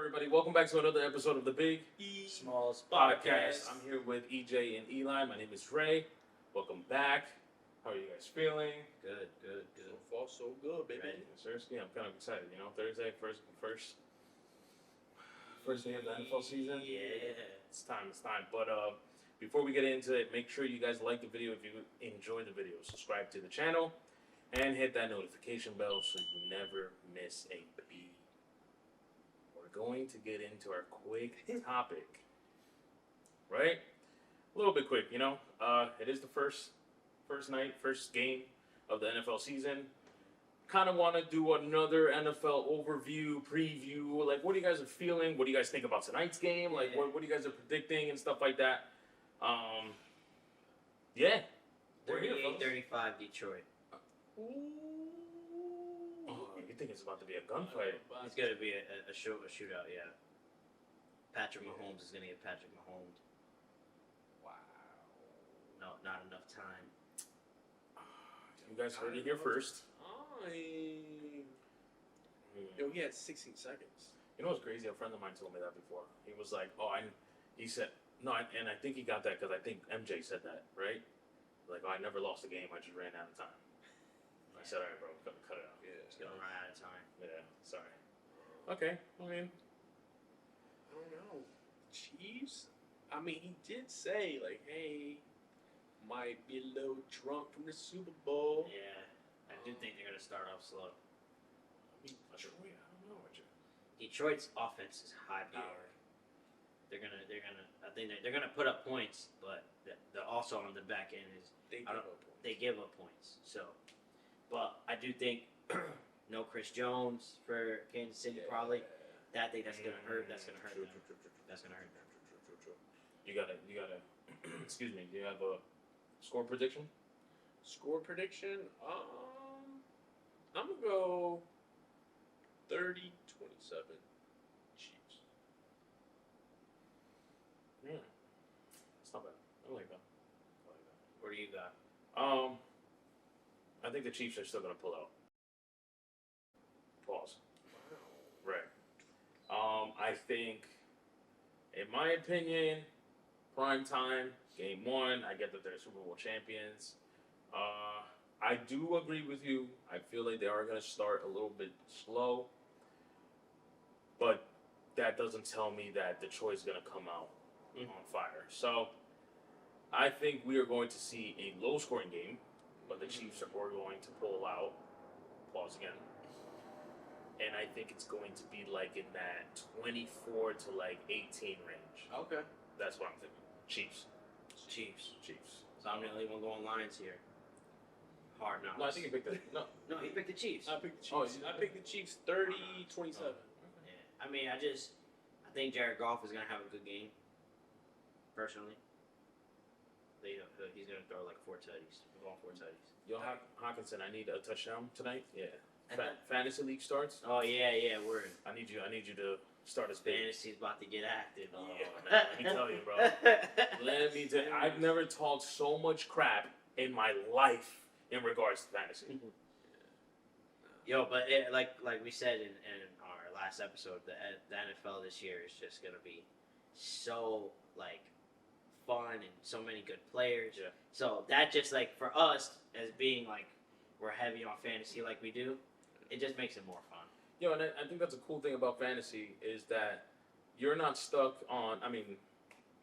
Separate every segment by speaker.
Speaker 1: everybody? Welcome back to another episode of the Big
Speaker 2: Smallz
Speaker 1: Podcast. I'm here with EJ and Eli. My name is Ray. Welcome back. How are you guys feeling?
Speaker 2: Good.
Speaker 3: So far, so good, baby.
Speaker 2: Ready?
Speaker 1: Seriously, I'm kind of excited. You know, Thursday, first day of the NFL season.
Speaker 2: Yeah.
Speaker 1: It's time. But before we get into it, make sure you guys like the video. If you enjoy the video, subscribe to the channel and hit that notification bell so you never miss a beat. We're going to get into our quick topic, right? A little bit quick, you know. It is the first game of the NFL season. Kind of want to do another NFL overview, preview. Like, what do you guys are feeling? What do you guys think about tonight's game? Like, what do you guys are predicting and stuff like that? Yeah. We're here, folks.
Speaker 2: 38-35 Detroit.
Speaker 1: Oh, you think it's about to be a gunfight?
Speaker 2: It's going to be a shootout, yeah. Patrick Mahomes is going to get Patrick Mahomes.
Speaker 1: Wow.
Speaker 2: No, not enough time.
Speaker 1: You guys heard it here first.
Speaker 3: Yo, he had 16 seconds.
Speaker 1: You know what's crazy? A friend of mine told me that before. He was like, he said, no, and I think he got that because I think MJ said that, right? Like, I never lost a game, I just ran out of time. I said, all right, bro, cut it out.
Speaker 3: Yeah.
Speaker 2: It's going to run out of time.
Speaker 1: Yeah, sorry. Okay, I mean,
Speaker 3: I don't know. Chiefs? I mean, he did say, like, hey, might be a little drunk from the Super Bowl.
Speaker 2: Yeah. I do think they're going to start off slow.
Speaker 1: I don't know.
Speaker 2: Detroit's offense is high powered. They're gonna. I think they're gonna put up points, but the also on the back end is they give up points. So, but I do think no Chris Jones for Kansas City probably. That's gonna hurt. That's gonna hurt. That's gonna hurt.
Speaker 1: True. You gotta. Excuse me. Do you have a score prediction?
Speaker 3: Score prediction? I'm going to go 30-27 Chiefs.
Speaker 1: Yeah. It's not bad. I like that.
Speaker 2: What do you got?
Speaker 1: I think the Chiefs are still going to pull out. Pause.
Speaker 3: Wow.
Speaker 1: Right. I think, in my opinion, prime time, game one, I get that they're Super Bowl champions. I do agree with you. I feel like they are going to start a little bit slow. But that doesn't tell me that Detroit's going to come out on fire. So, I think we are going to see a low-scoring game, but the Chiefs are going to pull out. Pause again. And I think it's going to be like in that 24 to like 18 range.
Speaker 3: Okay.
Speaker 1: That's what I'm thinking. Chiefs.
Speaker 2: So I'm the only one going Lions here. Hard knocks.
Speaker 1: No, I think you picked the No,
Speaker 2: he picked the Chiefs.
Speaker 3: I picked the Chiefs. I picked the Chiefs 30-27.
Speaker 2: Yeah. I mean, I think Jared Goff is gonna have a good game. Personally, he's gonna throw like 4 tutties. We're going 4 tutties.
Speaker 1: Yo, Hawkinson, I need a touchdown tonight. Yeah. Fantasy league starts.
Speaker 2: Oh yeah, word.
Speaker 1: I need you to start as big.
Speaker 2: Fantasy's about to get active.
Speaker 1: Oh, let me tell you, bro. I've never talked so much crap in my life in regards to fantasy.
Speaker 2: Yo, but like we said in our last episode, the NFL this year is just gonna be so like fun and so many good players.
Speaker 1: Yeah.
Speaker 2: So that just like for us as being like we're heavy on fantasy like we do, it just makes it more fun.
Speaker 1: Yo, and I think that's a cool thing about fantasy is that you're not stuck on. I mean,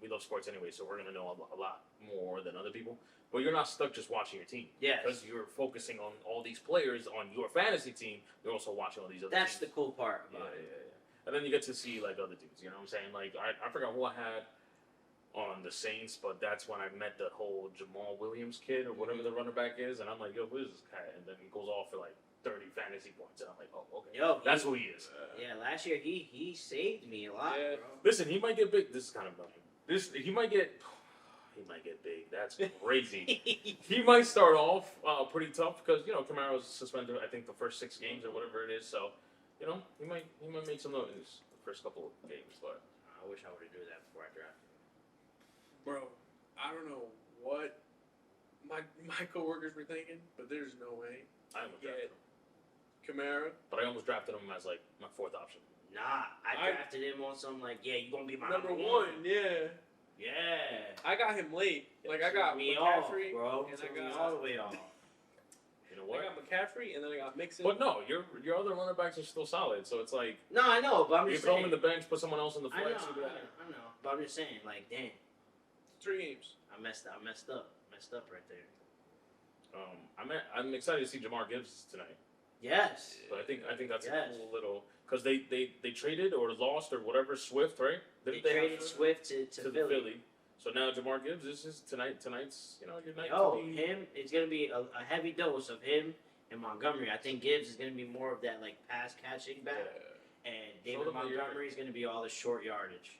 Speaker 1: we love sports anyway, so we're gonna know a lot more than other people. But you're not stuck just watching your team.
Speaker 2: Yes.
Speaker 1: Because you're focusing on all these players on your fantasy team. You're also watching all these other
Speaker 2: That's
Speaker 1: teams.
Speaker 2: the cool part about it.
Speaker 1: Yeah. And then you get to see, like, other dudes. You know what I'm saying? Like, I forgot who I had on the Saints, but that's when I met the whole Jamal Williams kid or whatever the running back is. And I'm like, yo, who is this guy? And then he goes off for, like, 30 fantasy points. And I'm like, oh, okay.
Speaker 2: Yo,
Speaker 1: that's who he is.
Speaker 2: Yeah, last year he saved me a lot,
Speaker 3: Yeah.
Speaker 2: bro.
Speaker 1: Listen, he might get big. This is kind of annoying. He might get big. That's crazy. He might start off pretty tough because Camaro's suspended. I think the first 6 games or whatever it is. So, he might make some noise the first couple of games. But
Speaker 2: I wish I would have done that before I drafted him.
Speaker 3: Bro, I don't know what my coworkers were thinking, but there's no way.
Speaker 1: I almost drafted him.
Speaker 3: Kamara.
Speaker 1: But I almost drafted him as like my 4th option.
Speaker 2: Nah, I drafted him on some like, yeah, you gonna be my
Speaker 3: number one. Yeah.
Speaker 2: Yeah.
Speaker 3: I got him late. Like I got
Speaker 2: me
Speaker 3: McCaffrey,
Speaker 2: off, bro.
Speaker 3: and
Speaker 2: Took
Speaker 3: I
Speaker 2: me
Speaker 3: got
Speaker 2: all the way off.
Speaker 1: You know
Speaker 3: I
Speaker 1: what?
Speaker 3: got McCaffrey, and then I got Mixon.
Speaker 1: But no, your other running backs are still solid. So it's like
Speaker 2: No, I know, but I'm
Speaker 1: you
Speaker 2: just
Speaker 1: throw
Speaker 2: saying.
Speaker 1: him in the bench, put someone else in the
Speaker 2: I know,
Speaker 1: flex.
Speaker 2: I know, but I'm just saying, like, damn,
Speaker 3: 3 games.
Speaker 2: I messed up right there.
Speaker 1: I'm excited to see Jamar Gibbs tonight.
Speaker 2: Yes.
Speaker 1: But I think that's
Speaker 2: Yes.
Speaker 1: a cool little because they traded or lost or whatever Swift, right?
Speaker 2: They traded Swift to
Speaker 1: the Philly. So now Jamar Gibbs, this is tonight's your night.
Speaker 2: Him. It's gonna be a heavy dose of him and Montgomery. I think Gibbs is gonna be more of that like pass catching back, and David Montgomery is gonna be all the short yardage.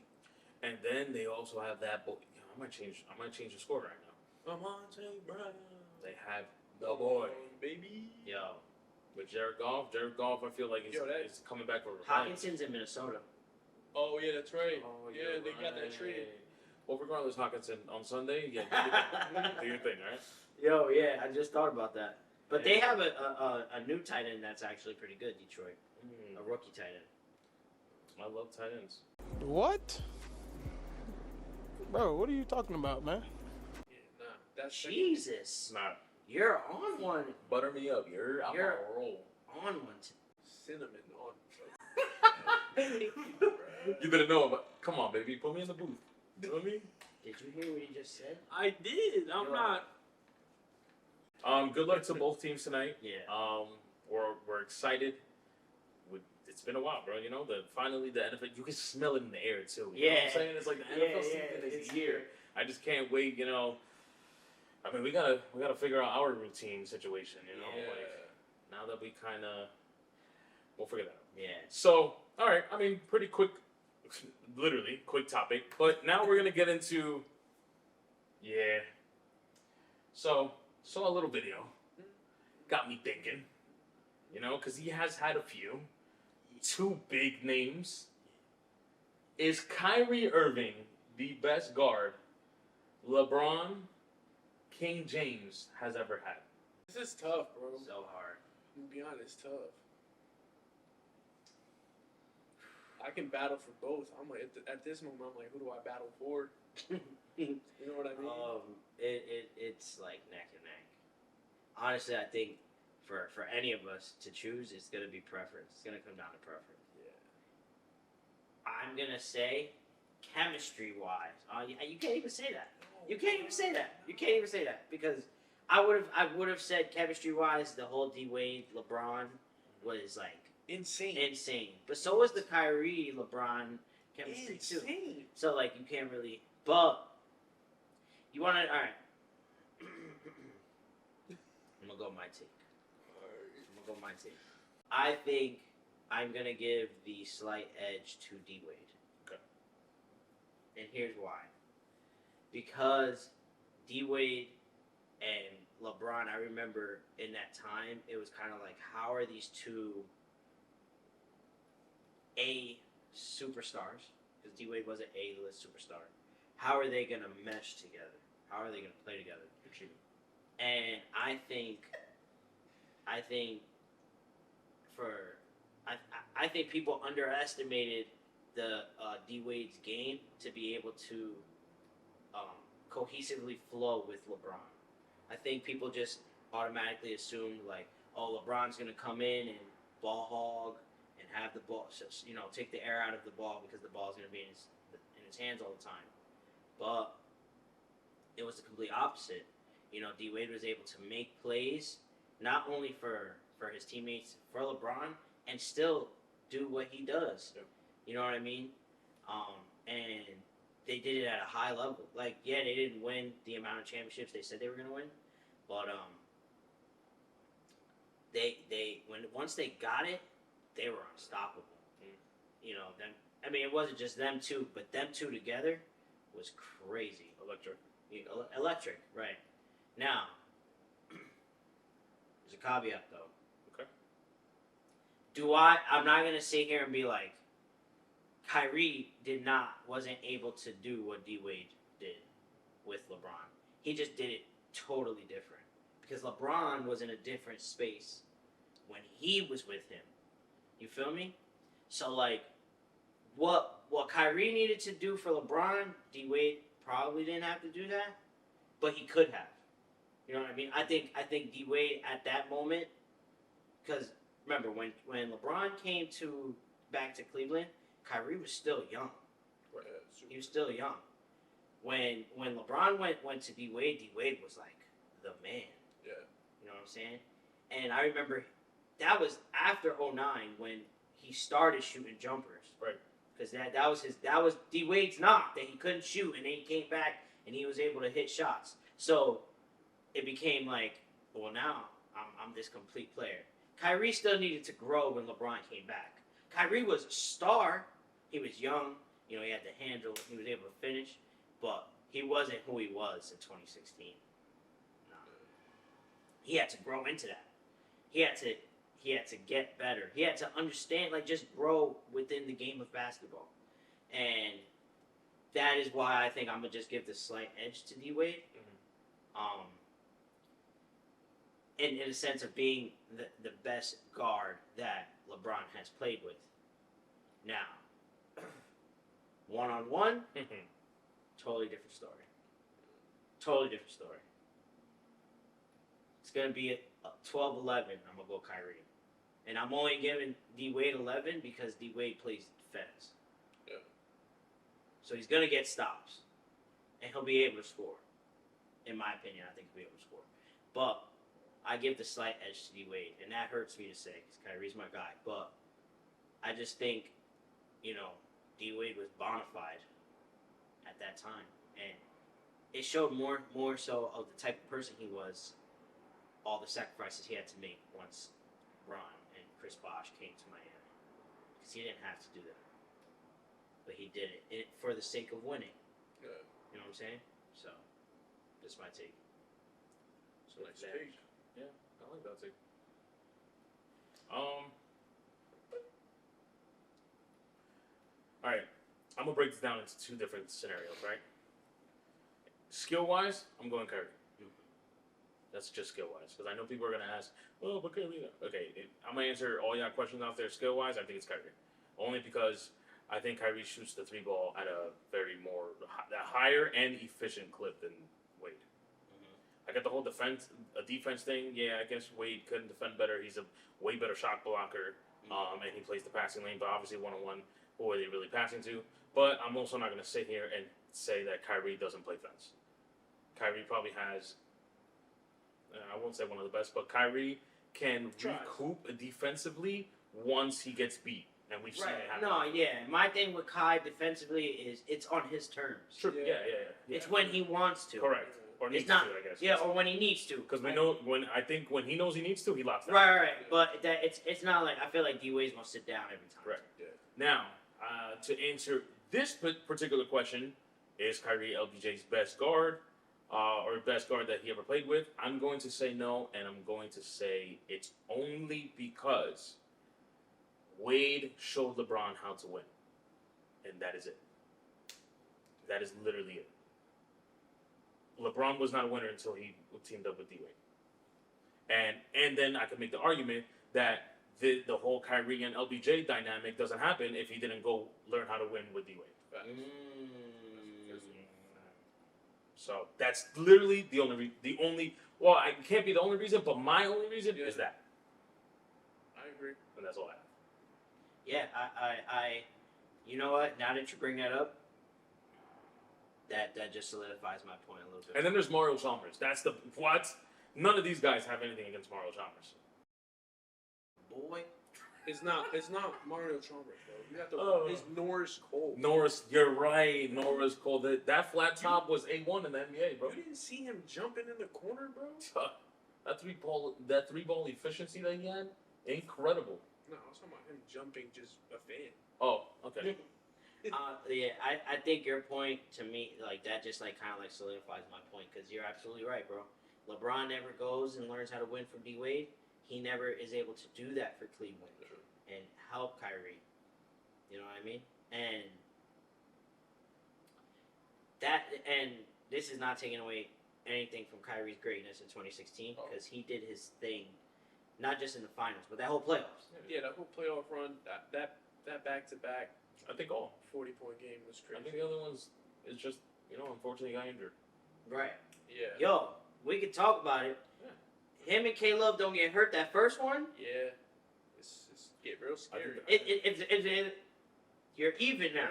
Speaker 1: And then they also have that. I might change the score right now.
Speaker 3: Brown.
Speaker 1: They have the boy,
Speaker 3: baby.
Speaker 2: Yo,
Speaker 1: with Jared Goff. Jared Goff, I feel like he's coming back for revenge.
Speaker 2: Hawkinson's in Minnesota.
Speaker 3: Oh yeah, that's right.
Speaker 1: Oh,
Speaker 3: yeah, they got that traded.
Speaker 1: Well, regardless, Hawkinson on Sunday, yeah, do your thing, all right?
Speaker 2: Yo, yeah, I just thought about that. But they have a new tight end that's actually pretty good, Detroit. A rookie tight end.
Speaker 1: I love tight ends.
Speaker 4: What? Bro, what are you talking about, man?
Speaker 3: Yeah, nah, that's
Speaker 2: Jesus.
Speaker 1: Nah,
Speaker 2: You're on one.
Speaker 1: butter me up. You're on a roll.
Speaker 2: On one.
Speaker 3: cinnamon on.
Speaker 1: You better know about. Come on, baby, put me in the booth. You know what I mean?
Speaker 2: Did you hear what he just said?
Speaker 3: I did. I'm not.
Speaker 1: Good luck to both teams tonight.
Speaker 2: Yeah.
Speaker 1: We're excited. It's been a while, bro. You know, finally the NFL. You can smell it in the air too. You know what I'm saying? It's like the NFL season is here. I just can't wait. You know. I mean, we gotta figure out our routine situation. You know, like now that we kind of, we'll figure that out.
Speaker 2: Yeah.
Speaker 1: So, all right. I mean, pretty quick, literally quick topic. But now we're gonna get into, So, saw a little video. Got me thinking. You know, because he has had a few. 2 big names. Is Kyrie Irving the best guard LeBron King James has ever had?
Speaker 3: This is tough, bro.
Speaker 2: So hard.
Speaker 3: To be honest, tough. I can battle for both. I'm like at this moment, I'm like, who do I battle for? You know what I mean?
Speaker 2: It's like neck and neck. Honestly, I think for any of us to choose, it's gonna be preference. It's gonna come down to preference.
Speaker 3: Yeah.
Speaker 2: I'm gonna say, chemistry-wise, you can't even say that. You can't even say that. You can't even say that because I would have said chemistry-wise, the whole D Wade LeBron was like insane. But so was the Kyrie LeBron chemistry too. So like you can't really. But you want to? All right. I'm gonna go my take. I think I'm gonna give the slight edge to D Wade.
Speaker 1: Okay.
Speaker 2: And here's why. Because D Wade and LeBron, I remember in that time, it was kind of like, how are these two A superstars? Because D Wade was an A-list superstar. How are they gonna mesh together? How are they gonna play together? And I think people underestimated the D Wade's game to be able to cohesively flow with LeBron. I think people just automatically assumed like, oh, LeBron's gonna come in and ball hog and have the ball, take the air out of the ball because the ball's gonna be in his hands all the time. But it was the complete opposite. You know, D Wade was able to make plays not only for his teammates, for LeBron, and still do what he does.
Speaker 1: Yep.
Speaker 2: You know what I mean? And they did it at a high level. Like, yeah, they didn't win the amount of championships they said they were going to win, but once they got it, they were unstoppable. You know, it wasn't just them two, but them two together was crazy. Electric, right. Now, there's a caveat, though.
Speaker 1: Okay.
Speaker 2: I'm not going to sit here and be like, Kyrie wasn't able to do what D Wade did with LeBron. He just did it totally different. Because LeBron was in a different space when he was with him. You feel me? So, like, what Kyrie needed to do for LeBron, D Wade probably didn't have to do that, but he could have. You know what I mean? I think D Wade at that moment, because remember when LeBron came back to Cleveland, Kyrie was still young.
Speaker 3: Right.
Speaker 2: He was still young. When LeBron went to D Wade was like the man.
Speaker 3: Yeah.
Speaker 2: You know what I'm saying? And I remember that was after 09 when he started shooting jumpers.
Speaker 1: Right.
Speaker 2: Because that was D Wade's knock, that he couldn't shoot, and then he came back and he was able to hit shots. So it became like, well, now I'm this complete player. Kyrie still needed to grow when LeBron came back. Kyrie was a star. He was young. You know, he had the handle. He was able to finish. But he wasn't who he was in 2016. No. He had to grow into that. He had to get better. He had to understand, like, just grow within the game of basketball. And that is why I think I'm going to just give the slight edge to D-Wade. Mm-hmm. In a sense of being the best guard that LeBron has played with. Now, one-on-one, totally different story. Totally different story. It's going to be a 12-11. I'm going to go Kyrie. And I'm only giving D-Wade 11 because D-Wade plays defense.
Speaker 3: Yeah.
Speaker 2: So he's going to get stops. And he'll be able to score. In my opinion, I think he'll be able to score. But I give the slight edge to D-Wade. And that hurts me to say because Kyrie's my guy. But I just think, you know, D-Wade was bona fide at that time. And it showed more so of the type of person he was, all the sacrifices he had to make once Ron and Chris Bosh came to Miami. Because he didn't have to do that. But he did it for the sake of winning.
Speaker 3: Yeah.
Speaker 2: You know what I'm saying? So, that's my take.
Speaker 3: So nice take.
Speaker 1: Yeah, I like that take. All right, I'm gonna break this down into two different scenarios, right? Skill-wise, I'm going Curry. That's just skill-wise, because I know people are gonna ask, "Oh, but Curry." Okay, I'm gonna answer all y'all questions out there. Skill-wise, I think it's Curry, only because I think Kyrie shoots the three ball at a higher and efficient clip than Wade. I get the whole defense thing. Yeah, I guess Wade couldn't defend better. He's a way better shot blocker, and he plays the passing lane. But obviously, one-on-one, who are they really passing to? But I'm also not going to sit here and say that Kyrie doesn't play fence. Kyrie probably has, I won't say one of the best, but Kyrie can recoup defensively once he gets beat. And we've seen it happen.
Speaker 2: No, yeah. My thing with Kai defensively is it's on his terms.
Speaker 1: True. Yeah.
Speaker 2: It's when he wants to.
Speaker 1: Correct. Or needs
Speaker 2: it's not,
Speaker 1: to, I guess.
Speaker 2: Yeah, or when he needs to.
Speaker 1: Because we know when he knows he needs to, he locks down.
Speaker 2: Right. But it's not like I feel like D-Wade's gonna sit down every time.
Speaker 1: Right. Yeah. Now, to answer this particular question, is Kyrie LBJ's best guard or best guard that he ever played with? I'm going to say no, and I'm going to say it's only because Wade showed LeBron how to win, and that is it. That is literally it. LeBron was not a winner until he teamed up with D-Wade. And then I could make the argument that the whole Kyrie and LBJ dynamic doesn't happen if he didn't go learn how to win with D-Wade. So that's literally the only. Well, it can't be the only reason, but my only reason is that.
Speaker 3: I agree,
Speaker 1: and that's all I have.
Speaker 2: Yeah, I you know what? Now that you bring that up, that just solidifies my point a little bit.
Speaker 1: And then there's Mario Chalmers. That's the what? None of these guys have anything against Mario Chalmers.
Speaker 2: Boy,
Speaker 3: it's not Mario Chalmers, bro. You have to. It's Norris Cole.
Speaker 1: Norris, you're right. Norris Cole. That flat top was A1 in the NBA, bro.
Speaker 3: You didn't see him jumping in the corner, bro.
Speaker 1: That three ball efficiency that he had, incredible.
Speaker 3: No, I was talking about him jumping, just a fan.
Speaker 1: Oh, okay.
Speaker 2: Yeah, I think your point to me, like that, just like kind of like solidifies my point because you're absolutely right, bro. LeBron never goes and learns how to win from D Wade. He never is able to do that for Cleveland and help Kyrie. You know what I mean? And this is not taking away anything from Kyrie's greatness in 2016 because he did his thing, not just in the finals, but that whole playoffs.
Speaker 3: Yeah, that whole playoff run, that back to back
Speaker 1: I think all.
Speaker 3: 40-point game was
Speaker 1: I
Speaker 3: crazy.
Speaker 1: think the other ones is just, unfortunately got injured.
Speaker 2: Right.
Speaker 3: Yeah.
Speaker 2: Yo, we could talk about it.
Speaker 1: Yeah.
Speaker 2: Him and K-Love don't get hurt that first one.
Speaker 3: Yeah. It's get real scary.
Speaker 2: You're even now.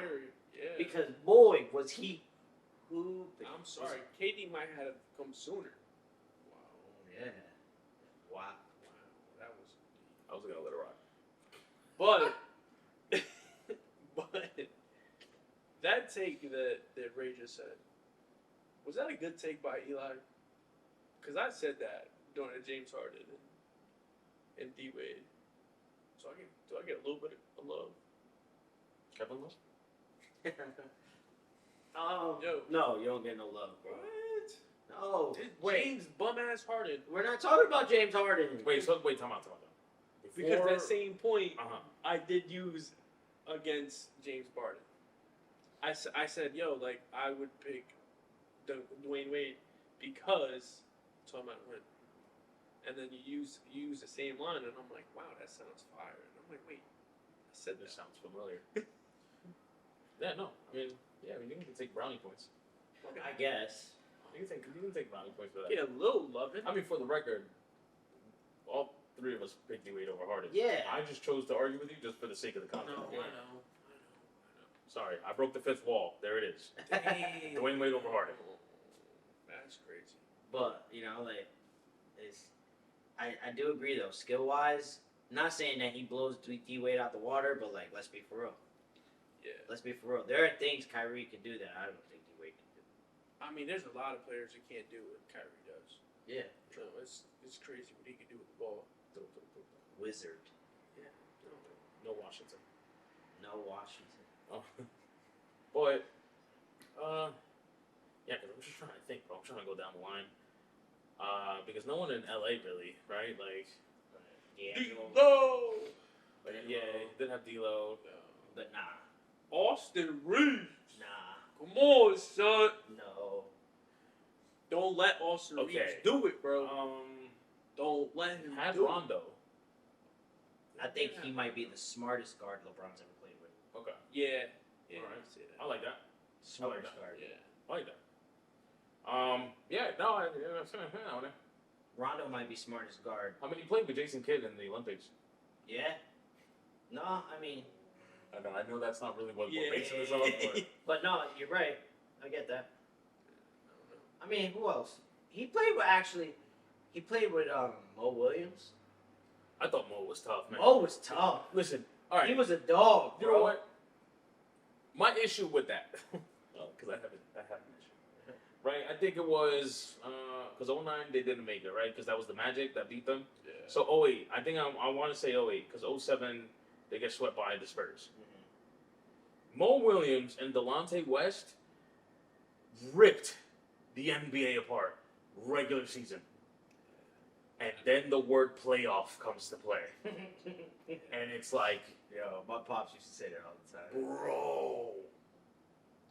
Speaker 3: Yeah.
Speaker 2: Because, boy, was he hooping.
Speaker 3: I'm sorry. KD might have come sooner.
Speaker 2: Wow. Yeah. Wow.
Speaker 3: That was.
Speaker 1: I was gonna let it rock.
Speaker 3: But that take that Ray just said, was that a good take by Eli? Because I said that during the James Harden and D Wade. So do I get a little bit of love?
Speaker 1: Kevin Love?
Speaker 3: Yo.
Speaker 2: No, you don't get no love, bro.
Speaker 3: What?
Speaker 2: No.
Speaker 3: It's James bum ass Harden.
Speaker 2: We're not talking about James Harden.
Speaker 1: Wait, time out.
Speaker 3: Because that same point
Speaker 1: Uh-huh.
Speaker 3: I did use against James Harden. I said, yo, like, I would pick Dwayne Wade because talking about win. And then you use the same line, and I'm like, wow, that sounds fire. And I'm like, wait, I said
Speaker 1: This
Speaker 3: that.
Speaker 1: sounds familiar. Yeah, no. I mean, you can take brownie points.
Speaker 2: I guess.
Speaker 1: You can take brownie points for that.
Speaker 3: Get a little loving.
Speaker 1: I mean, for the record, all three of us picked D-Wade over Harden.
Speaker 2: Yeah.
Speaker 1: I just chose to argue with you just for the sake of the content.
Speaker 3: I know.
Speaker 1: Sorry, I broke the fifth wall. There it is.
Speaker 3: Dang.
Speaker 1: Dwayne Wade over Harden.
Speaker 3: That's crazy.
Speaker 2: But, I do agree, though. Skill-wise, not saying that he blows D-Wade out the water, but, let's be for real.
Speaker 3: Yeah.
Speaker 2: Let's be for real. There are things Kyrie can do that I don't think D-Wade can do.
Speaker 3: I mean, there's a lot of players who can't do what Kyrie does.
Speaker 2: Yeah.
Speaker 3: No, it's crazy what he can do with the ball.
Speaker 2: Wizard.
Speaker 3: Yeah.
Speaker 1: No Washington.
Speaker 2: No Washington.
Speaker 1: Oh. But, yeah, because I'm just trying to think, bro. I'm trying to go down the line. Because no one in LA really, right?
Speaker 2: Yeah.
Speaker 3: D-Lo!
Speaker 1: Yeah, didn't have D'Lo.
Speaker 2: But nah.
Speaker 3: Austin Reeves!
Speaker 2: Nah.
Speaker 3: Come on, son!
Speaker 2: No.
Speaker 3: Don't let Austin
Speaker 1: Okay.
Speaker 3: Reeves do it, bro. Don't let him
Speaker 1: Had
Speaker 3: do
Speaker 1: Rondo.
Speaker 2: I think he might be the smartest guard LeBron's ever played with.
Speaker 1: Okay,
Speaker 3: it. Yeah. Yeah,
Speaker 1: Alright.
Speaker 3: I see that.
Speaker 1: I like that.
Speaker 2: Smartest
Speaker 1: that.
Speaker 2: guard.
Speaker 3: Yeah.
Speaker 1: I like that. Yeah, no, I
Speaker 2: Rondo might be smartest guard.
Speaker 1: mean, he played with Jason Kidd in the Olympics.
Speaker 2: Yeah. No, I mean,
Speaker 1: I know that's not really what
Speaker 3: Yeah.
Speaker 1: we're basing this on, but
Speaker 2: but no, you're right. I get that. I mean, who else? He played with Mo Williams.
Speaker 1: I thought Mo was tough, man.
Speaker 2: Mo was tough.
Speaker 1: Listen, all right.
Speaker 2: He was a dog,
Speaker 1: You
Speaker 2: bro.
Speaker 1: know what? My issue with that, because I have an issue, right? I think it was because 09 they didn't make it, right? Because that was the Magic that beat them.
Speaker 3: Yeah.
Speaker 1: So 08, I think I want to say 08 because 07 they get swept by the Spurs. Mo Williams and Delonte West ripped the NBA apart regular season, and then the word playoff comes to play, and it's like,
Speaker 2: Yo, my pops used to say that all the time.
Speaker 1: bro,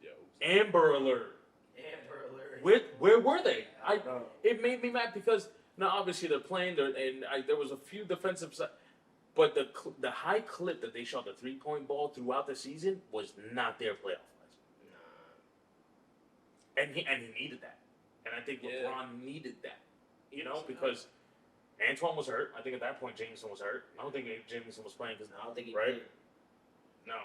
Speaker 3: Yo.
Speaker 1: Amber Alert.
Speaker 2: Amber Alert.
Speaker 1: Where were they?
Speaker 2: Bro.
Speaker 1: It made me mad because now obviously they're playing there, and there was a few defensive side, but the high clip that they shot the 3-point ball throughout the season was not their playoff wise, and he needed that, and I think
Speaker 3: Yeah.
Speaker 1: LeBron needed that, because Antoine was hurt. I think at that point Jameson was hurt. I don't think Jameson was playing because
Speaker 2: I don't think he
Speaker 1: right?
Speaker 2: did.
Speaker 1: No.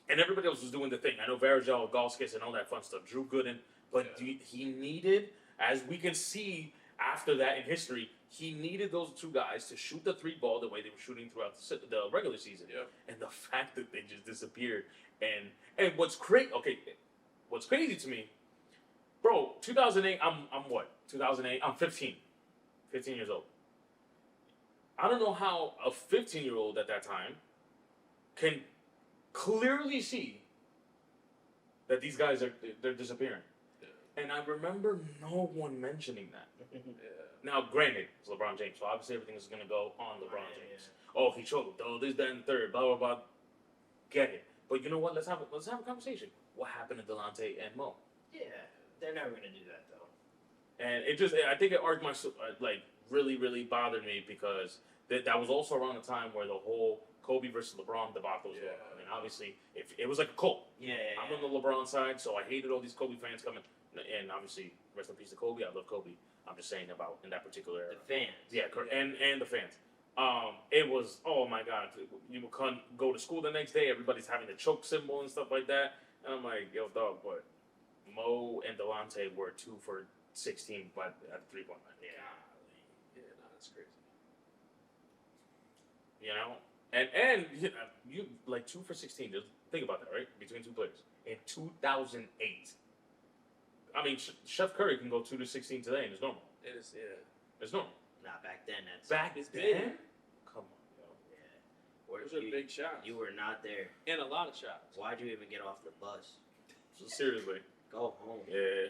Speaker 1: And everybody else was doing the thing. I know Varejao, Galskis, and all that fun stuff. Drew Gooden. But
Speaker 3: Yeah.
Speaker 1: he needed, as we can see after that in history, he needed those two guys to shoot the 3 ball the way they were shooting throughout the regular season.
Speaker 3: Yeah.
Speaker 1: And the fact that they just disappeared. And what's crazy to me, bro, 2008, I'm what? 2008, I'm 15 years old. I don't know how a 15-year-old at that time can clearly see that these guys they're disappearing.
Speaker 3: Yeah.
Speaker 1: And I remember no one mentioning that.
Speaker 3: Yeah.
Speaker 1: Now, granted, it's LeBron James, so obviously everything is going to go on LeBron
Speaker 2: Yeah,
Speaker 1: James. Oh, he choked. Oh, this, that, and third. Blah, blah, blah. Get it. But you know what? Let's have a conversation. What happened to Delonte and Mo?
Speaker 2: Yeah, they're never gonna do that though.
Speaker 1: And I think it arced really, really bothered me because that was also around the time where the whole Kobe versus LeBron debacle was going on. And obviously, if it was like a cult.
Speaker 2: Yeah.
Speaker 1: I'm on the LeBron side, so I hated all these Kobe fans coming. And obviously, rest in peace to Kobe. I love Kobe. I'm just saying about in that particular era.
Speaker 2: The fans.
Speaker 1: Yeah, correct. And the fans. It was, oh my God. You would go to school the next day, everybody's having the choke symbol and stuff like that. And I'm like, yo, dog, but Mo and Delonte were 2 for 16 at the 3-point line. Yeah.
Speaker 3: Yeah, no, that's crazy.
Speaker 1: You know? And you like 2 for 16. Just think about that, right? Between two players. In 2008. I mean, Chef Curry can go 2 to 16 today, and it's normal.
Speaker 3: It is, yeah.
Speaker 1: It's normal.
Speaker 2: Not back then. That's
Speaker 1: Back
Speaker 3: It's
Speaker 1: then?
Speaker 3: big.
Speaker 1: Come on, yo.
Speaker 2: Yeah.
Speaker 3: Those are big shots.
Speaker 2: You were not there.
Speaker 3: And a lot of shots.
Speaker 2: Why'd you even get off the bus?
Speaker 1: So seriously.
Speaker 2: Go home.
Speaker 1: Yeah.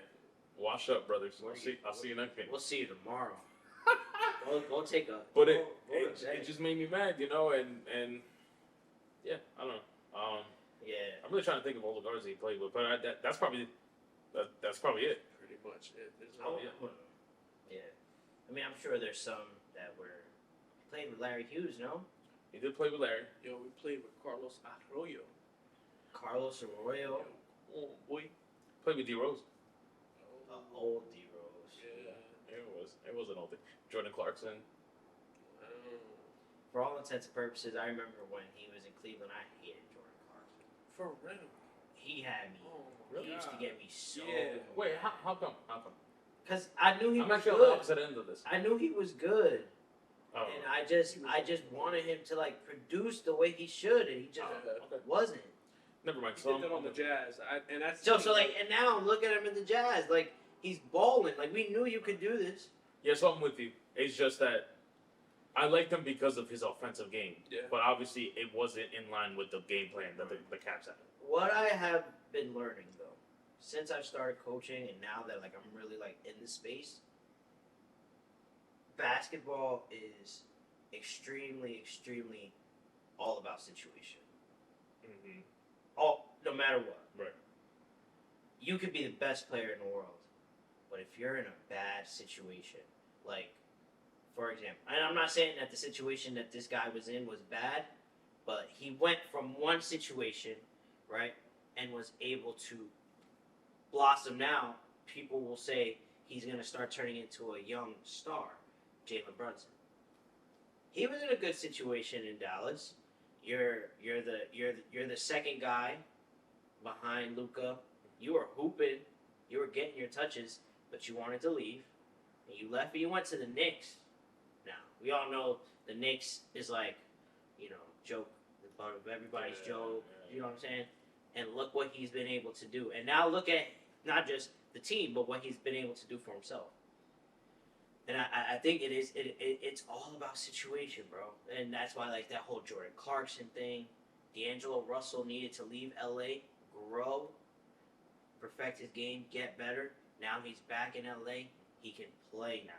Speaker 1: Wash up, brothers.
Speaker 2: Where
Speaker 1: I'll see you next game.
Speaker 2: We'll see you tomorrow. Go take a.
Speaker 1: But
Speaker 2: go
Speaker 1: it
Speaker 2: to bed.
Speaker 1: just made me mad, you know, and yeah, I don't know.
Speaker 2: Yeah.
Speaker 1: I'm really trying to think of all the guards he played with, but that's probably it.
Speaker 3: Pretty much it. There's
Speaker 1: Oh,
Speaker 3: no,
Speaker 1: yeah.
Speaker 2: Yeah. I mean, I'm sure there's some that were played with Larry Hughes. No.
Speaker 1: He did play with Larry.
Speaker 3: Yo, we played with Carlos Arroyo.
Speaker 2: Carlos Arroyo.
Speaker 3: Oh, boy.
Speaker 1: Played with D Rose.
Speaker 2: Old D Rose.
Speaker 3: Yeah.
Speaker 1: It was an old thing. Jordan Clarkson.
Speaker 2: For all intents and purposes, I remember when he was in Cleveland, I hated Jordan Clarkson.
Speaker 3: For real.
Speaker 2: He had me.
Speaker 3: Oh,
Speaker 2: He used to get me so.
Speaker 3: Yeah.
Speaker 1: Wait, how come? How come?
Speaker 2: Because I knew he
Speaker 1: I'm
Speaker 2: was
Speaker 1: actually on the
Speaker 2: good.
Speaker 1: opposite end of this.
Speaker 2: I knew he was good,
Speaker 1: Oh,
Speaker 2: and I just wanted him to like produce the way he should, and he just
Speaker 1: okay.
Speaker 2: wasn't.
Speaker 1: Never mind.
Speaker 3: He
Speaker 1: So
Speaker 3: did that on the Jazz. And that's
Speaker 2: So like, and now look at him in the Jazz. Like he's balling. Like we knew you could do this.
Speaker 1: yeah, so I'm with you. It's just that I liked him because of his offensive game.
Speaker 3: Yeah.
Speaker 1: But obviously, it wasn't in line with the game plan that the Caps had.
Speaker 2: What I have been learning though, since I've started coaching, and now that like I'm really like in the space, basketball is extremely all about situation.
Speaker 1: Mm-hmm.
Speaker 2: No matter what.
Speaker 1: Right.
Speaker 2: You could be the best player in the world, but if you're in a bad situation, like, for example, and I'm not saying that the situation that this guy was in was bad, but he went from one situation, right, and was able to blossom. Now, people will say he's going to start turning into a young star, Jalen Brunson. He was in a good situation in Dallas. You're the second guy behind Luka. You were hooping, you were getting your touches, but you wanted to leave, and you left. And you went to the Knicks. Now we all know the Knicks is like, joke, the butt of everybody's joke. You know what I'm saying? And look what he's been able to do. And now look at not just the team, but what he's been able to do for himself. And I think it's all about situation, bro. And that's why like that whole Jordan Clarkson thing, D'Angelo Russell needed to leave LA, grow, perfect his game, get better. Now he's back in LA. He can play now,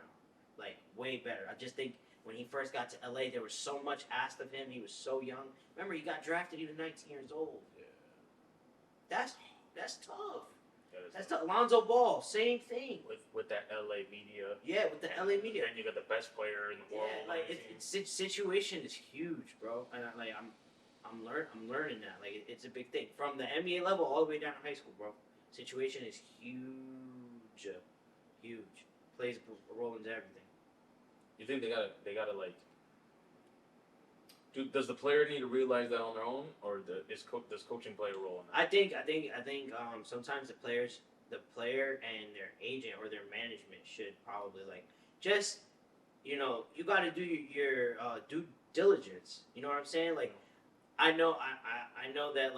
Speaker 2: like way better. I just think when he first got to LA, there was so much asked of him. He was so young. Remember, he got drafted. He was 19 years old.
Speaker 3: Yeah.
Speaker 2: That's tough. That's
Speaker 1: tough.
Speaker 2: tough. Alonzo Ball, same thing.
Speaker 1: With that LA media.
Speaker 2: Yeah, with the LA media.
Speaker 1: And you got the best player in the world.
Speaker 2: Yeah, like situation is huge, bro. And I'm learning that. Like it's a big thing from the NBA level all the way down to high school, bro. Situation is huge, huge. Plays a role into everything.
Speaker 1: You think they gotta like? Does the player need to realize that on their own, or does coaching play a role in that?
Speaker 2: I think sometimes the player and their agent or their management should probably like just you got to do your due diligence. You know what I'm saying? Like I know that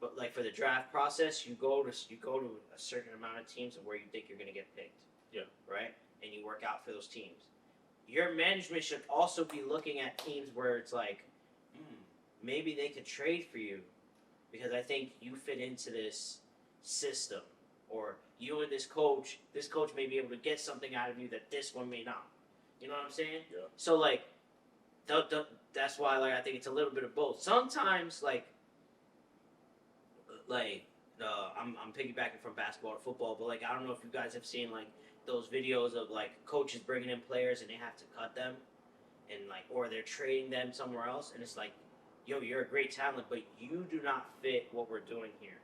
Speaker 2: but for the draft process, you go to a certain amount of teams of where you think you're gonna get picked.
Speaker 1: Yeah.
Speaker 2: Right, and you work out for those teams. Your management should also be looking at teams where it's like, maybe they could trade for you because I think you fit into this system, or you and this coach may be able to get something out of you that this one may not. You know what I'm saying?
Speaker 1: Yeah.
Speaker 2: So like, that's why I think it's a little bit of both. Sometimes I'm piggybacking from basketball to football, but I don't know if you guys have seen those videos of coaches bringing in players and they have to cut them, and or they're trading them somewhere else, and it's yo, you're a great talent, but you do not fit what we're doing here.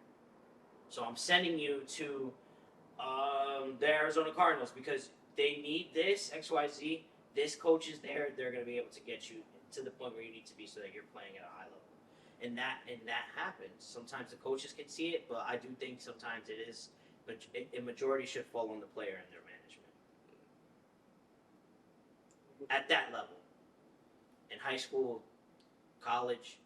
Speaker 2: So I'm sending you to the Arizona Cardinals because they need this XYZ. This coach is there. They're going to be able to get you to the point where you need to be so that you're playing at a high level. And that happens. Sometimes the coaches can see it, but I do think sometimes it is. But a majority should fall on the player and their management at that level. In high school, college,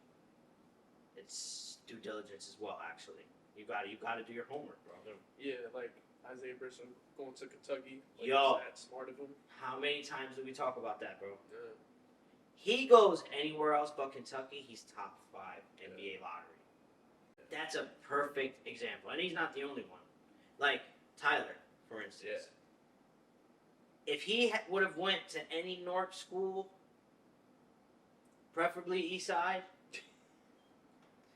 Speaker 2: it's due diligence as well. Actually, you got to do your homework, bro.
Speaker 3: Yeah, like Isaiah Brisson going to Kentucky. Like,
Speaker 2: Yo.
Speaker 3: is that smart of him?
Speaker 2: How many times do we talk about that, bro?
Speaker 3: Yeah.
Speaker 2: He goes anywhere else but Kentucky, he's top 5 NBA lottery. That's a perfect example, and he's not the only one. Like Tyler, for instance.
Speaker 3: Yeah.
Speaker 2: If he would have went to any North school, preferably East Side,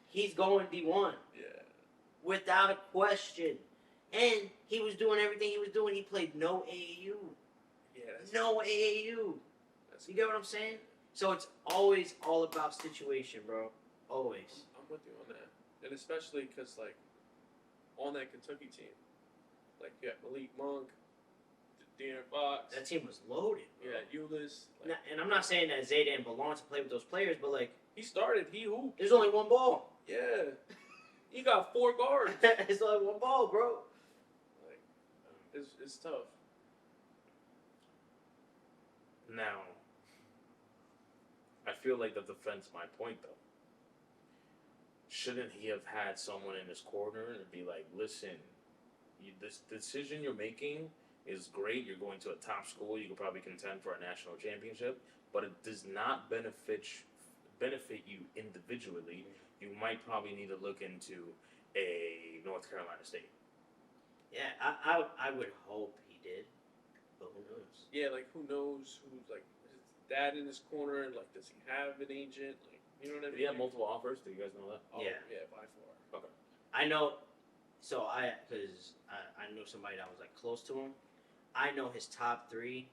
Speaker 2: he's going D1
Speaker 3: Yeah.
Speaker 2: without a question. And he was doing everything he was doing. He played no AAU.
Speaker 3: Yeah.
Speaker 2: No AAU. You get what I'm saying? So it's always all about situation, bro. Always.
Speaker 3: I'm with you on that, and especially because like on that Kentucky team, like you got Malik Monk, De'Aaron Fox.
Speaker 2: That team was loaded, bro.
Speaker 3: Yeah, Ulis.
Speaker 2: Now, and I'm not saying that Zay didn't belong to play with those players, but like,
Speaker 3: He started. He hooped.
Speaker 2: there's only one ball.
Speaker 3: Yeah. He got 4 guards.
Speaker 2: It's only one ball, bro.
Speaker 3: Like, it's tough.
Speaker 1: Now, I feel like that defends my point though. Shouldn't he have had someone in his corner and be like, "Listen, this decision you're making is great. You're going to a top school. You could probably contend for a national championship, but it does not benefit you individually. You might probably need to look into a North Carolina State."
Speaker 2: Yeah, I would hope he did, but who knows?
Speaker 3: Yeah, like who knows who's like is his dad in his corner? And like, does he have an agent? Like, you know what I
Speaker 1: Did
Speaker 3: mean?
Speaker 1: he have multiple offers? Do you guys know that?
Speaker 3: Oh,
Speaker 2: Yeah.
Speaker 3: Yeah, by far.
Speaker 1: Okay.
Speaker 2: I know. So because I know somebody that was like close to him. I know his top 3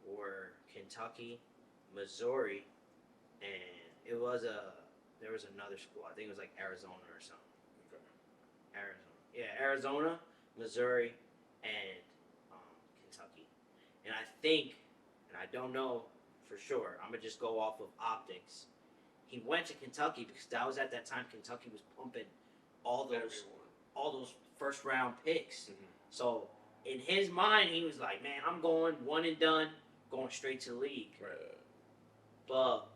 Speaker 2: were Kentucky, Missouri, and there was another school. I think it was like Arizona or something.
Speaker 1: Okay.
Speaker 2: Arizona, Missouri, and Kentucky. And I think, and I don't know for sure, I'm gonna just go off of optics. He went to Kentucky because that was at that time Kentucky was pumping all those first round picks.
Speaker 1: Mm-hmm.
Speaker 2: So in his mind, he was like, "Man, I'm going one and done, going straight to the league."
Speaker 3: Right.
Speaker 2: But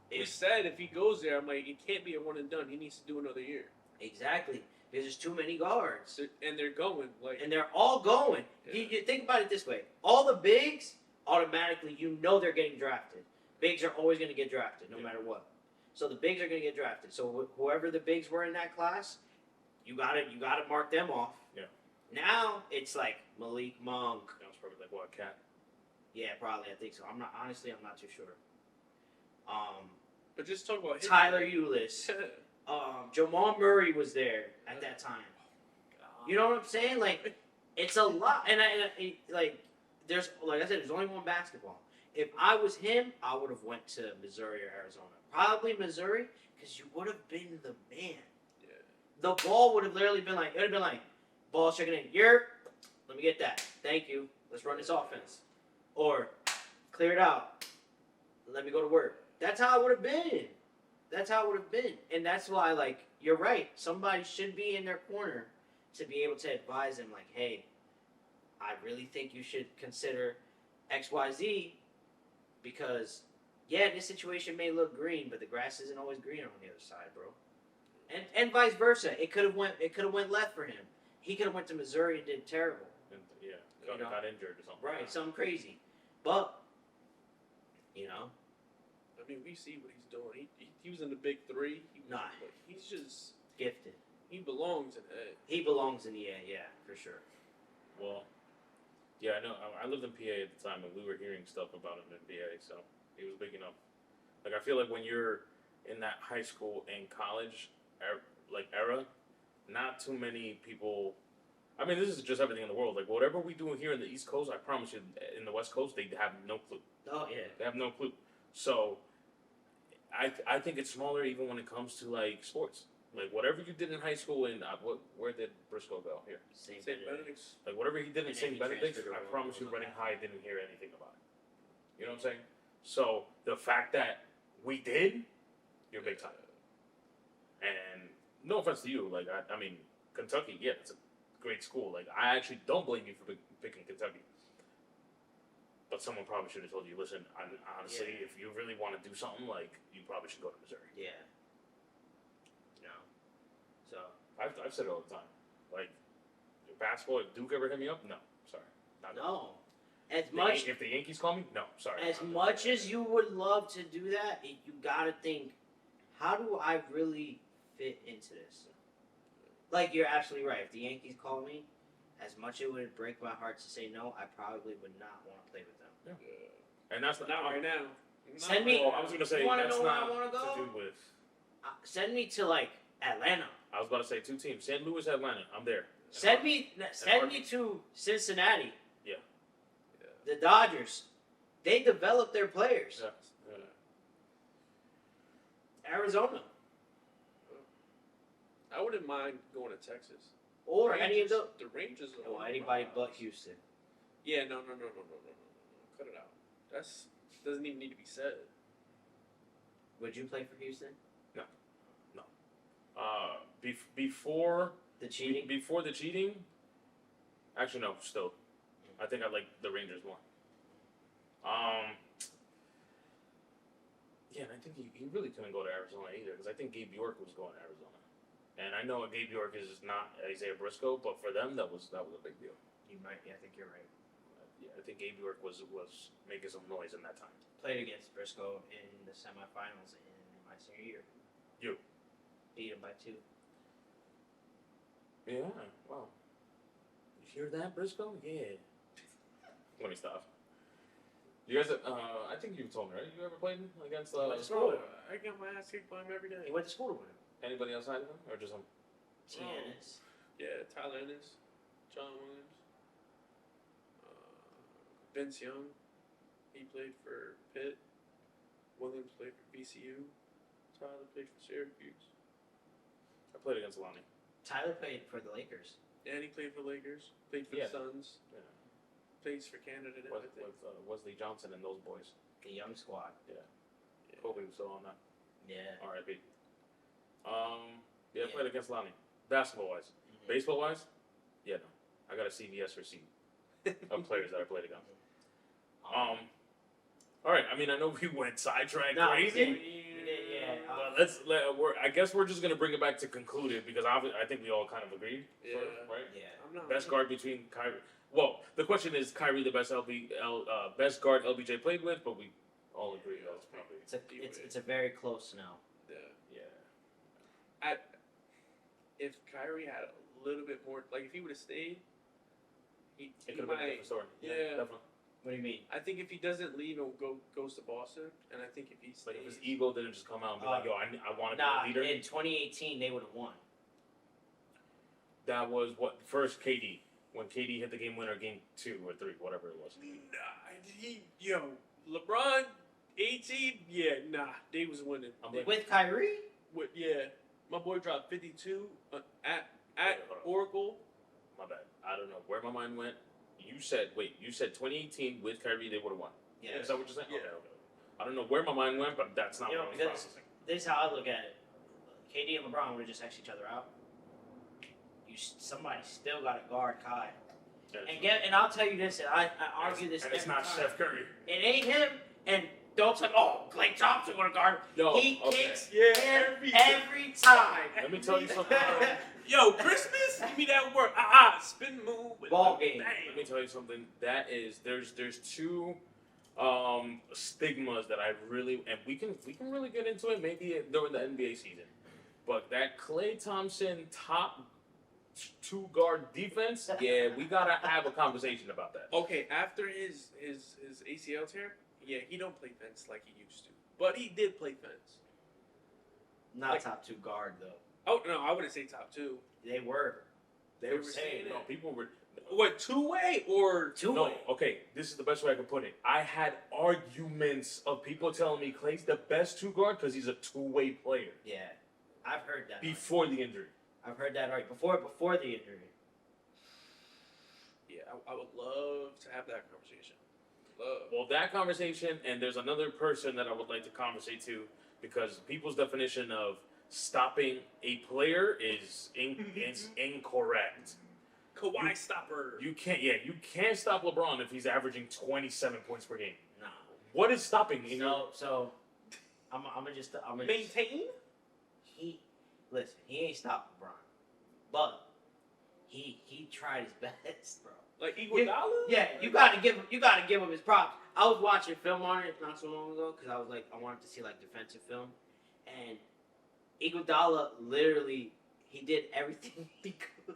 Speaker 3: He said if he goes there, I'm like, it can't be a one and done. He needs to do another year.
Speaker 2: exactly, because there's too many guards,
Speaker 3: And they're going like.
Speaker 2: and they're all going.
Speaker 3: Yeah.
Speaker 2: You think about it this way: all the bigs automatically, they're getting drafted. Bigs are always going to get drafted, no matter what. So the bigs are going to get drafted. So whoever the bigs were in that class, you gotta mark them off.
Speaker 1: Yeah.
Speaker 2: Now it's like Malik Monk.
Speaker 1: That was probably like what, Cat?
Speaker 2: Yeah, probably. I think so. I'm not too sure.
Speaker 3: But just talk about him.
Speaker 2: Tyler Ulis. Jamal Murray was there at that time. You know what I'm saying? Like, it's a lot. And there's, like I said, there's only one basketball. If I was him, I would have went to Missouri or Arizona. Probably Missouri, because you would have been the man.
Speaker 3: Yeah.
Speaker 2: The ball would have literally been like, ball checking in. Let me get that. Thank you. Let's run this offense. Or, clear it out. Let me go to work. That's how it would have been. And that's why, like, you're right. Somebody should be in their corner to be able to advise them, like, hey, I really think you should consider XYZ because, yeah, this situation may look green, but the grass isn't always greener on the other side, bro. And vice versa. It could have went left for him. He could have went to Missouri and did terrible.
Speaker 1: And,
Speaker 2: You
Speaker 1: got
Speaker 2: know?
Speaker 1: injured or something.
Speaker 2: Right, something crazy. But,
Speaker 3: I mean, we see what he's doing. He was in the big 3. He's just
Speaker 2: gifted.
Speaker 3: he belongs in the A.
Speaker 2: He belongs in the A, yeah, for sure.
Speaker 1: Well, yeah, I know. I lived in PA at the time, and we were hearing stuff about him in PA, so he was big enough. Like, I feel like when you're in that high school and college era, not too many people. I mean, this is just everything in the world. Like, whatever we do here in the East Coast, I promise you, in the West Coast, they have no clue.
Speaker 2: Oh, yeah.
Speaker 1: They have no clue. So, I think it's smaller even when it comes to like sports. Like whatever you did in high school, and where did Briscoe go here?
Speaker 2: St.
Speaker 3: St.
Speaker 2: Benedict.
Speaker 3: Benedict's.
Speaker 1: Like whatever he did in
Speaker 2: And then
Speaker 1: St.
Speaker 2: he
Speaker 1: Benedict's,
Speaker 2: transferred
Speaker 1: I
Speaker 2: over
Speaker 1: promise
Speaker 2: to
Speaker 1: you, Reading
Speaker 2: Mac.
Speaker 1: High didn't hear anything about it. You know what I'm saying? So the fact that we did, you're big time. And no offense to you, like I mean, Kentucky, yeah, it's a great school. Like I actually don't blame you for picking Kentucky. But someone probably should have told you, listen, honestly,
Speaker 2: Yeah.
Speaker 1: if you really want to do something, like you probably should go to Missouri.
Speaker 2: Yeah. No. So
Speaker 1: I've said it all the time. Like basketball, if Duke ever hit me up, no, sorry, not
Speaker 2: no. As much
Speaker 1: if the Yankees call me, no, sorry.
Speaker 2: as much as you would love to do that, you gotta think, how do I really fit into this? Like you're absolutely right. If the Yankees call me, as much it would break my heart to say no, I probably would not want to play with them.
Speaker 1: And that's
Speaker 3: Not right now.
Speaker 2: Send me.
Speaker 1: Well, I was gonna say
Speaker 2: You wanna
Speaker 1: that's
Speaker 2: know where
Speaker 1: not
Speaker 2: I wanna go?
Speaker 1: to do with.
Speaker 2: Send me to like Atlanta.
Speaker 1: I was about to say 2 teams: St. Louis, Atlanta. I'm there.
Speaker 2: Send me to Cincinnati.
Speaker 1: Yeah.
Speaker 2: The Dodgers. They develop their players.
Speaker 1: Yeah.
Speaker 2: Arizona
Speaker 3: I wouldn't mind going to Texas.
Speaker 2: or
Speaker 3: Rangers,
Speaker 2: any of the.
Speaker 3: The Rangers. Are
Speaker 2: Well,
Speaker 3: one of
Speaker 2: anybody
Speaker 3: my
Speaker 2: but
Speaker 3: eyes.
Speaker 2: Houston.
Speaker 3: Yeah, no. Cut it out. That's doesn't even need to be said.
Speaker 2: Would you play for Houston?
Speaker 1: Before
Speaker 2: The cheating.
Speaker 1: before the cheating. Actually, no. Still, I think I like the Rangers more. Yeah, and I think he really couldn't go to Arizona either because I think Gabe York was going to Arizona, and I know Gabe York is not Isaiah Briscoe, but for them that was a big deal.
Speaker 2: You might. Yeah, I think you're right.
Speaker 1: Yeah, I think Gabe York was making some noise in that time.
Speaker 2: Played against Briscoe in the semifinals in my senior year.
Speaker 1: You.
Speaker 2: Beat him by 2.
Speaker 1: Yeah. Wow. You hear that, Briscoe? Yeah. Let me stop. You guys, I think you told me, right? You ever played against
Speaker 2: Went to
Speaker 3: Bro,
Speaker 2: school.
Speaker 3: I get my ass kicked by him every day.
Speaker 2: He went to school with him.
Speaker 1: anybody outside of him, or just him?
Speaker 2: Tianis.
Speaker 3: Yeah, Tyler Ennis, John Williams, Vince Young. He played for Pitt. Williams played for VCU. Tyler played for Syracuse.
Speaker 1: I played against Lonnie.
Speaker 2: Tyler played for the Lakers.
Speaker 3: And he played for Lakers. Played for
Speaker 1: Yeah.
Speaker 3: the Suns.
Speaker 1: Yeah.
Speaker 3: Plays for Canada now, I
Speaker 1: With
Speaker 3: think.
Speaker 1: Wesley Johnson and those boys.
Speaker 2: The young squad.
Speaker 1: Kobe was still on that.
Speaker 2: Yeah.
Speaker 1: R.I.P. Yeah,
Speaker 2: Yeah.
Speaker 1: I played against Lonnie. Basketball wise.
Speaker 2: Mhm.
Speaker 1: Baseball wise, yeah, no. I got a CVS receipt of players that I played against. All right. I mean, I know we went sidetracked
Speaker 2: No,
Speaker 1: crazy.
Speaker 2: yeah.
Speaker 1: But I guess we're just gonna bring it back to concluded because I think we all kind of agreed.
Speaker 3: Yeah.
Speaker 1: Right.
Speaker 2: Yeah.
Speaker 3: I'm not
Speaker 1: Best guard between Kyrie. Well, the question is Kyrie the best best guard LBJ played with, but we all agree that's probably
Speaker 2: It's a very close now.
Speaker 3: Yeah.
Speaker 1: yeah.
Speaker 3: If Kyrie had a little bit more, like if he would have stayed, he
Speaker 1: It could have been a
Speaker 3: might.
Speaker 1: different story.
Speaker 3: Yeah.
Speaker 1: definitely.
Speaker 2: What do you mean?
Speaker 3: I think if he doesn't leave and goes to Boston, and I think if he stays,
Speaker 1: Like if his ego didn't just come out and be like, "Yo, I want to
Speaker 2: Nah,
Speaker 1: be a leader."
Speaker 2: in 2018 they would have won.
Speaker 1: That was what first KD when KD hit the game winner, game 2 or 3, whatever it was.
Speaker 3: Nah, LeBron, 18, they was winning.
Speaker 1: I'm like,
Speaker 2: With Kyrie?
Speaker 3: My boy dropped 52 at
Speaker 1: Wait, hold on.
Speaker 3: Oracle.
Speaker 1: my bad. I don't know where my mind went. You said 2018 with Kyrie they would have won.
Speaker 2: Yeah.
Speaker 1: Is that what you're saying?
Speaker 3: Yeah.
Speaker 1: Okay. I don't know where my mind went, but that's not
Speaker 2: You know,
Speaker 1: what I was
Speaker 2: because-
Speaker 1: processing.
Speaker 2: This is how I look at it. KD and LeBron would have just X'd each other out. Somebody still got to guard Kai. And I'll tell you this, and I argue this
Speaker 1: and it's
Speaker 2: every
Speaker 1: not
Speaker 2: time.
Speaker 1: Steph Curry.
Speaker 2: It ain't him, and don't say, Klay Thompson would have guarded.
Speaker 1: No,
Speaker 2: He
Speaker 1: okay.
Speaker 2: kicks every time.
Speaker 1: Let me tell you something.
Speaker 3: Yo, Christmas, give me that work. Spin move.
Speaker 2: Ball game.
Speaker 3: Bang.
Speaker 1: Let me tell you something. That is there's 2 stigmas that I really and we can really get into it maybe during the NBA season. But that Klay Thompson top 2 guard defense, yeah, we gotta have a conversation about that.
Speaker 3: Okay, after his ACL tear, he don't play fence like he used to. But he did play fence.
Speaker 2: Not
Speaker 3: Like-
Speaker 2: top 2 guard, though.
Speaker 3: Oh, no, I wouldn't say top 2.
Speaker 2: They were.
Speaker 1: They
Speaker 3: They
Speaker 1: were
Speaker 3: were
Speaker 1: saying
Speaker 3: saying
Speaker 1: no.
Speaker 3: it.
Speaker 1: People were.
Speaker 3: What, two-way or
Speaker 2: Two-way.
Speaker 1: No, okay, this is the best way I can put it. I had arguments of people telling me Clay's the best two guard because he's a two-way player
Speaker 2: Yeah, I've heard that.
Speaker 1: before the injury.
Speaker 2: I've heard that right before the injury.
Speaker 3: Yeah, I would love to have that conversation. Love.
Speaker 1: Well, that conversation, and there's another person that I would like to conversate to because people's definition of stopping a player is incorrect.
Speaker 3: Kawhi stopper.
Speaker 1: You can't stop LeBron if he's averaging 27 points per game.
Speaker 2: Nah.
Speaker 1: What is stopping him?
Speaker 2: So, I'm just
Speaker 3: Maintain?
Speaker 2: He ain't stopped LeBron, but he tried his best, bro.
Speaker 3: Like Iguodala?
Speaker 2: Yeah, you gotta give him his props. I was watching film on it not so long ago because I wanted to see like defensive film, and Iguodala literally he did everything he could.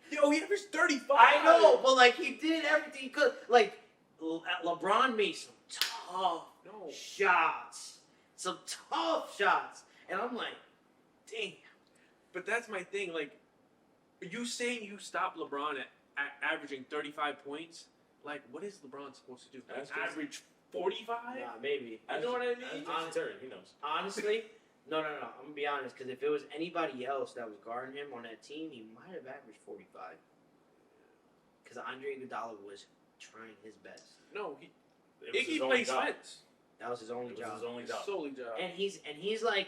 Speaker 3: Yo, he averaged 35.
Speaker 2: I know, but like he did everything he could. Like LeBron made some tough shots, and I'm like, damn.
Speaker 3: But that's my thing. Like, you saying you stopped LeBron at averaging 35 points? Like, what is LeBron supposed to do?
Speaker 1: That's
Speaker 3: Average 45?
Speaker 2: Nah, maybe.
Speaker 3: You know what I mean?
Speaker 1: He knows.
Speaker 2: Honestly, no. I'm gonna be honest, because if it was anybody else that was guarding him on that team, he might have averaged 45. Because Andre Iguodala was trying his best.
Speaker 3: No,
Speaker 1: It was
Speaker 3: Iggy
Speaker 1: his only
Speaker 3: plays
Speaker 1: job.
Speaker 3: fence.
Speaker 2: That was his only
Speaker 1: It was
Speaker 2: job.
Speaker 1: his only job.
Speaker 3: Solely job.
Speaker 2: And he's like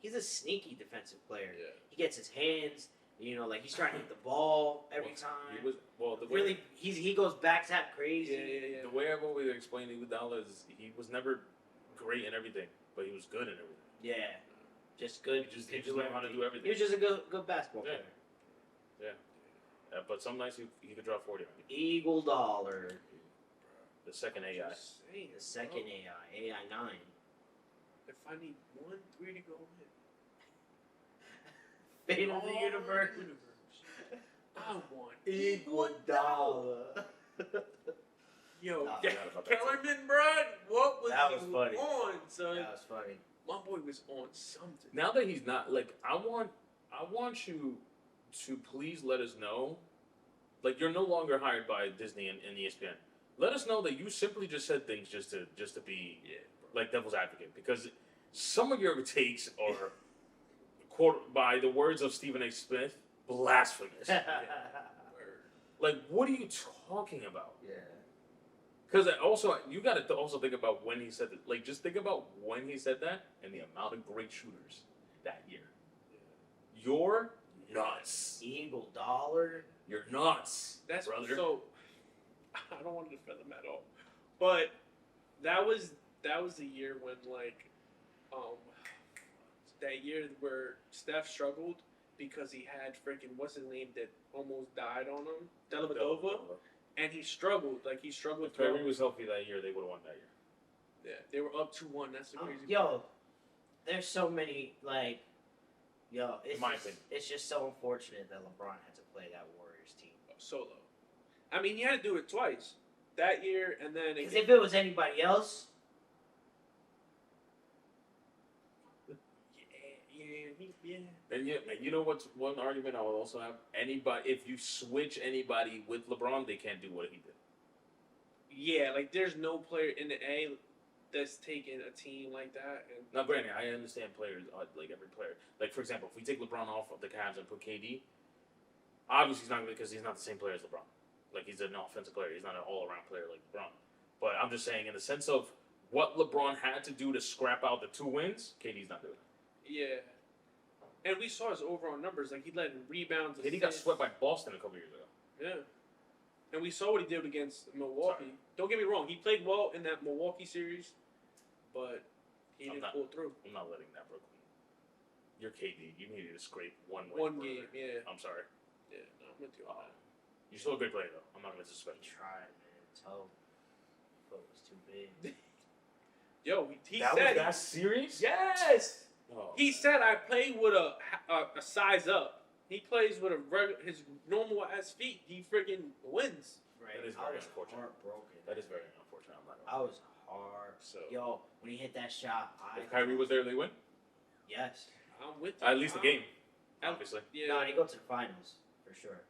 Speaker 2: he's a sneaky defensive player.
Speaker 3: Yeah.
Speaker 2: He gets his hands, like he's trying to hit the ball every time.
Speaker 1: He was the way,
Speaker 2: Really, he goes back tap crazy.
Speaker 3: Yeah.
Speaker 1: the way I've always explained Iguodala is he was never great in everything, but he was good in everything.
Speaker 2: Yeah, just good.
Speaker 1: He just
Speaker 2: could
Speaker 1: knew how to do
Speaker 2: He
Speaker 1: everything.
Speaker 2: was just a good basketball
Speaker 1: Yeah.
Speaker 2: player.
Speaker 1: But some nights he could drop 40 on you.
Speaker 2: Eagle Dollar,
Speaker 1: The second AI.
Speaker 3: Just saying,
Speaker 2: the second
Speaker 3: bro.
Speaker 2: AI 9.
Speaker 3: If I need 1-3 to go in.
Speaker 2: Fate of the universe.
Speaker 3: I want
Speaker 2: Iguodala.
Speaker 3: Yo,
Speaker 2: Nah, I
Speaker 1: forgot about that.
Speaker 3: Kellerman, bro, what was
Speaker 2: That
Speaker 3: he
Speaker 2: was funny.
Speaker 3: on, son?
Speaker 2: That was funny.
Speaker 3: My boy was on something.
Speaker 1: Now that he's not I want you to please let us know, you're no longer hired by Disney and ESPN. Let us know that you simply just said things just to be devil's advocate, because some of your takes are, quote by the words of Stephen A. Smith, blasphemous. What are you talking about?
Speaker 2: Yeah.
Speaker 1: Because also you got to also think about when he said that. Just think about when he said that and the amount of great shooters that year. You're nuts.
Speaker 2: Eagle Dollar.
Speaker 1: You're nuts.
Speaker 3: That's
Speaker 1: brother.
Speaker 3: so. I don't want to defend him at all, but that was the year when that year where Steph struggled because he had freaking what's his name that almost died on him, Dellavedova, and he struggled
Speaker 1: If Kyrie was healthy that year, they would have won that year.
Speaker 3: Yeah, they were up 2-1. That's the crazy.
Speaker 2: Yo, there's so many
Speaker 1: In my opinion.
Speaker 2: it's just so unfortunate that LeBron had to play that Warriors team.
Speaker 3: Solo. I mean, he had to do it twice. That year and then
Speaker 2: Because
Speaker 3: again.
Speaker 2: if it was anybody else,
Speaker 3: Yeah.
Speaker 1: And you know what's one argument I will also have? If you switch anybody with LeBron, they can't do what he did.
Speaker 3: Yeah, there's no player in the A that's taking a team like that. And
Speaker 1: Now, granted, I understand players, every player. For example, if we take LeBron off of the Cavs and put KD, obviously he's not because he's not the same player as LeBron. He's an offensive player. He's not an all-around player like LeBron. But I'm just saying, in the sense of what LeBron had to do to scrap out the 2 wins, KD's not doing it.
Speaker 3: yeah. And we saw his overall numbers. He led in rebounds.
Speaker 1: KD got
Speaker 3: assists.
Speaker 1: swept by Boston a couple years ago.
Speaker 3: Yeah. And we saw what he did against Milwaukee.
Speaker 1: Sorry.
Speaker 3: Don't get me wrong. He played well in that Milwaukee series, but he didn't pull through.
Speaker 1: I'm not letting that Brooklyn. You're KD. You needed to scrape one win.
Speaker 3: One
Speaker 1: brother.
Speaker 3: game, yeah.
Speaker 1: I'm sorry.
Speaker 3: Yeah, no, I'm with you on that.
Speaker 1: You're still a great player, though. I'm not going to
Speaker 2: he
Speaker 1: disrespect you.
Speaker 2: tried, man. Toe foot was too big.
Speaker 3: Yo, he
Speaker 1: That
Speaker 3: said.
Speaker 1: was that serious?
Speaker 3: Yes!
Speaker 1: Oh.
Speaker 3: He said, I play with a size up. He plays with his normal ass feet. He freaking wins.
Speaker 2: Right.
Speaker 1: That is
Speaker 2: I
Speaker 1: very
Speaker 2: was
Speaker 1: unfortunate.
Speaker 2: heartbroken.
Speaker 1: That is very unfortunate. I'm not
Speaker 2: I
Speaker 1: gonna
Speaker 2: was hard.
Speaker 1: So-
Speaker 2: Yo, when he hit that shot,
Speaker 1: If Kyrie was there, they win.
Speaker 2: Yes.
Speaker 3: I'm with you.
Speaker 1: At least the game, obviously.
Speaker 3: Yeah.
Speaker 2: No, they go to the finals. for sure.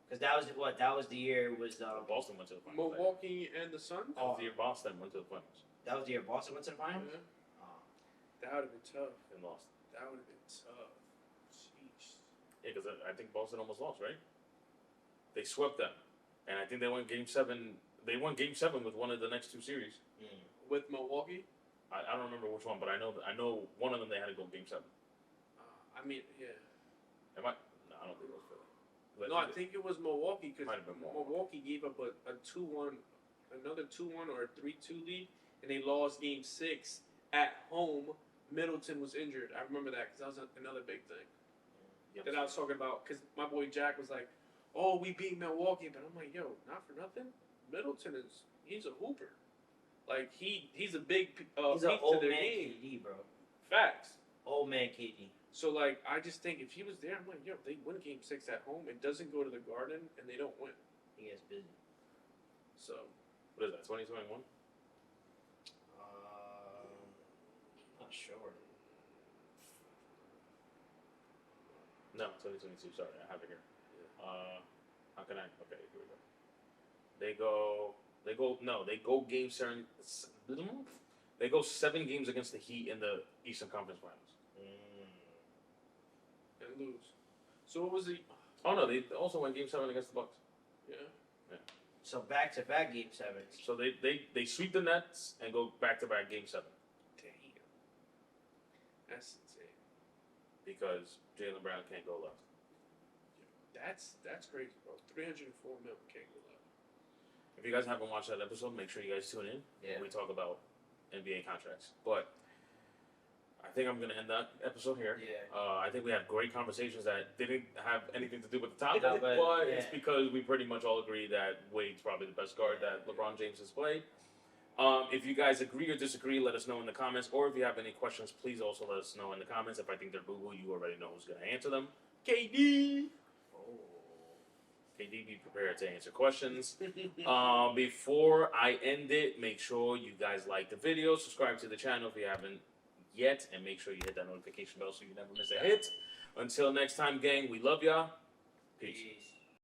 Speaker 2: Because that was what? That was the year it was
Speaker 1: Boston went to the finals.
Speaker 3: Milwaukee and the Suns.
Speaker 1: That was the year Boston went to the finals
Speaker 2: that was the year Boston went to the finals.
Speaker 3: Yeah.
Speaker 2: Oh.
Speaker 3: That would have been tough.
Speaker 1: and lost.
Speaker 3: That would have been tough. Jeez.
Speaker 1: Yeah, because I think Boston almost lost, right? They swept them, and I think they won Game 7. They won Game 7 with one of the next two series.
Speaker 3: With Milwaukee.
Speaker 1: I don't remember which one, but I know one of them they had to go Game 7.
Speaker 3: I mean, yeah.
Speaker 1: Am I? No, I don't think it was Philly. But
Speaker 3: No, I think it was Milwaukee because
Speaker 1: Might have been Milwaukee.
Speaker 3: Milwaukee gave up a 2-1, another 2-1 or a 3-2 lead, and they lost Game 6 at home. Middleton was injured. I remember that because that was another big thing
Speaker 1: Yep.
Speaker 3: that I was talking about. Because my boy Jack was like, "Oh, we beat Milwaukee," but I'm like, "Yo, not for nothing. Middleton he's a hooper. Like he's a big
Speaker 2: He's
Speaker 3: piece
Speaker 2: an
Speaker 3: to
Speaker 2: old
Speaker 3: their
Speaker 2: man
Speaker 3: game.
Speaker 2: KD, bro.
Speaker 3: Facts."
Speaker 2: Old man KD.
Speaker 3: So, like, I just think if he was there, I'm like, yo, they win Game 6 at home. It doesn't go to the Garden, and they don't win.
Speaker 2: He gets busy.
Speaker 3: So,
Speaker 1: What is that? 2021?
Speaker 2: Not sure.
Speaker 1: No, 2022. Sorry, I have it here. How can I? Okay, here we go. They go Game 7. They go 7 games against the Heat in the Eastern Conference Finals.
Speaker 3: and lose. So, what was the.
Speaker 1: Oh no, they also won Game 7 against the Bucks.
Speaker 3: Yeah.
Speaker 2: So back-to-back Game 7s.
Speaker 1: So they sweep the Nets and go back to back Game 7
Speaker 3: Damn. That's insane.
Speaker 1: because Jaylen Brown can't go left.
Speaker 3: That's crazy, bro. 304 mil can't go left.
Speaker 1: If you guys haven't watched that episode, make sure you guys tune in.
Speaker 2: Yeah.
Speaker 1: We talk about NBA contracts, but I think I'm gonna end that episode here.
Speaker 2: Yeah.
Speaker 1: I think we had great conversations that didn't have anything to do with the topic,
Speaker 2: No,
Speaker 1: but
Speaker 2: but,
Speaker 1: it's
Speaker 2: yeah.
Speaker 1: because we pretty much all agree that Wade's probably the best guard that LeBron James has played. If you guys agree or disagree, let us know in the comments. Or if you have any questions, please also let us know in the comments. If I think they're boo-boo, you already know who's gonna answer them. KD. KD, be prepared to answer questions. Before I end it, make sure you guys like the video, subscribe to the channel if you haven't yet, and make sure you hit that notification bell so you never miss a hit. Until next time, gang, we love y'all. Peace.
Speaker 2: Peace.